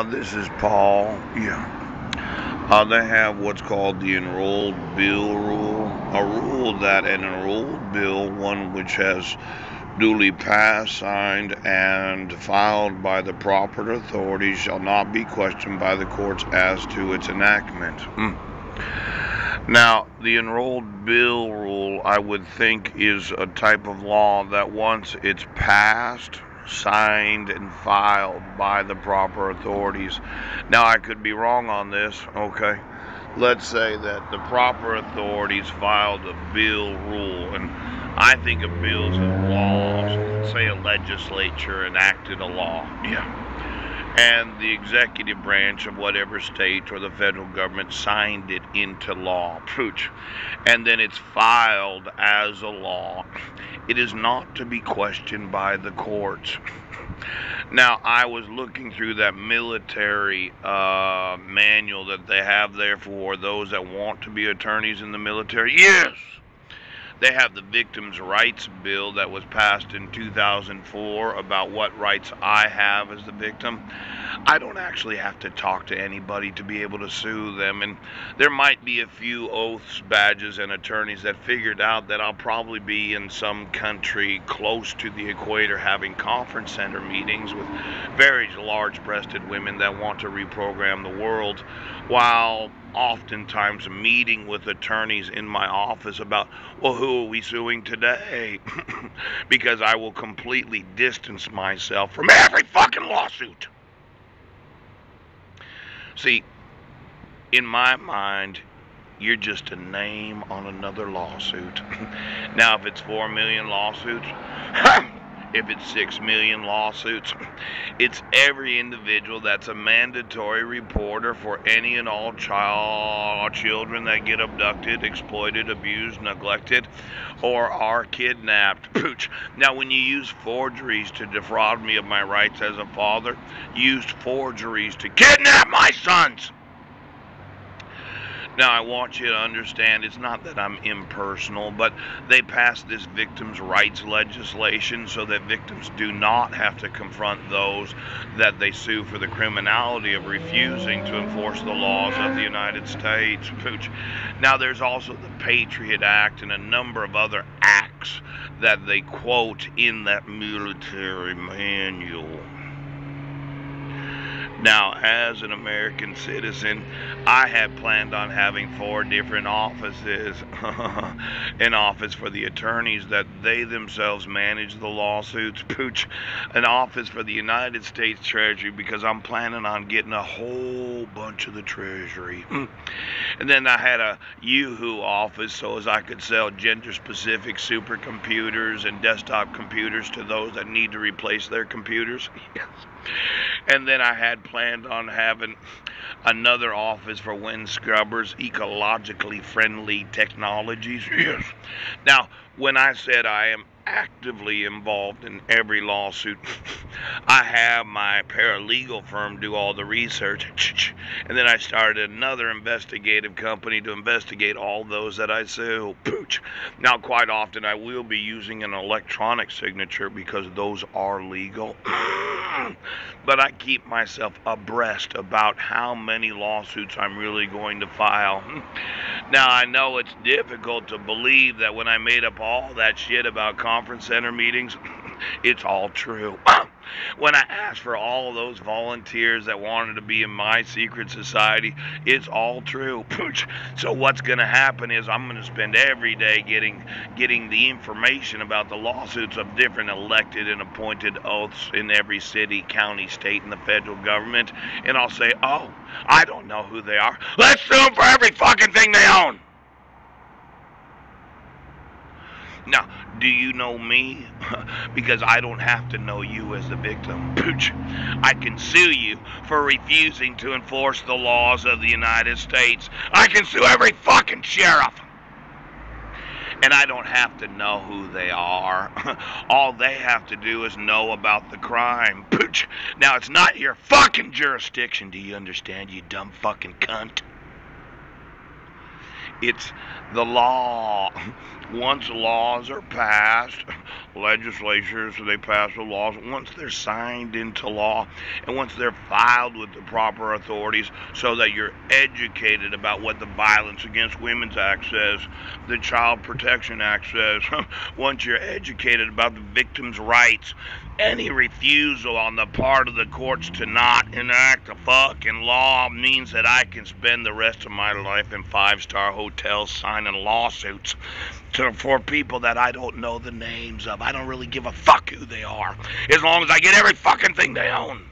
This is Paul. Yeah. They have what's called the enrolled bill rule. A rule that an enrolled bill, one which has duly passed, signed, and filed by the proper authorities, shall not be questioned by the courts as to its enactment. Now, the enrolled bill rule, I would think, is a type of law that once it's passed, signed, and filed by the proper authorities. Now, I could be wrong on this, okay? Let's say that the proper authorities filed a bill rule, and I think of bills as laws. Say a legislature enacted a law. Yeah. And the executive branch of whatever state or the federal government signed it into law. Pooch. And then it's filed as a law. It is not to be questioned by the courts. Now, I was looking through that military manual that they have there for those that want to be attorneys in the military. Yes! They have the Victims' Rights Bill that was passed in 2004 about what rights I have as the victim. I don't actually have to talk to anybody to be able to sue them, and there might be a few oaths, badges, and attorneys that figured out that I'll probably be in some country close to the equator having conference center meetings with very large-breasted women that want to reprogram the world, while oftentimes meeting with attorneys in my office about, well, who are we suing today? Because I will completely distance myself from every fucking lawsuit. See, in my mind, you're just a name on another lawsuit. Now, if it's 4 million lawsuits, if it's 6 million lawsuits, it's every individual that's a mandatory reporter for any and all children that get abducted, exploited, abused, neglected, or are kidnapped. Pooch. Now, when you use forgeries to defraud me of my rights as a father, you used forgeries to kidnap my sons. Now, I want you to understand it's not that I'm impersonal, but they passed this victims' rights legislation so that victims do not have to confront those that they sue for the criminality of refusing to enforce the laws of the United States. Now, there's also the Patriot Act and a number of other acts that they quote in that military manual. Now, as an American citizen, I had planned on having 4 different offices. An office for the attorneys that they themselves manage the lawsuits. Pooch. An office for the United States Treasury because I'm planning on getting a whole bunch of the Treasury. And then I had a Yahoo office so as I could sell gender-specific supercomputers and desktop computers to those that need to replace their computers. Yes. And then I had planned on having another office for wind scrubbers, ecologically friendly technologies. Yes. Now, when I said I am actively involved in every lawsuit, I have my paralegal firm do all the research, and then I started another investigative company to investigate all those that I sue. Pooch. Now, quite often I will be using an electronic signature because those are legal. But I keep myself abreast about how many lawsuits I'm really going to file. Now, I know it's difficult to believe that when I made up all that shit about conference center meetings, it's all true. When I asked for all of those volunteers that wanted to be in my secret society, it's all true. So what's going to happen is I'm going to spend every day getting the information about the lawsuits of different elected and appointed oaths in every city, county, state, and the federal government, and I'll say, oh, I don't know who they are. Let's sue them for every fucking thing they own. Now, do you know me? Because I don't have to know you as the victim. Pooch. I can sue you for refusing to enforce the laws of the United States. I can sue every fucking sheriff. And I don't have to know who they are. All they have to do is know about the crime. Pooch. Now, it's not your fucking jurisdiction. Do you understand, you dumb fucking cunt? It's the law. Once laws are passed, legislatures, they pass the laws. Once they're signed into law, and once they're filed with the proper authorities, so that you're educated about what the Violence Against Women's Act says, the Child Protection Act says, once you're educated about the victim's rights, any refusal on the part of the courts to not enact a fucking law means that I can spend the rest of my life in five-star hotels signing lawsuits for people that I don't know the names of. I don't really give a fuck who they are, as long as I get every fucking thing they own.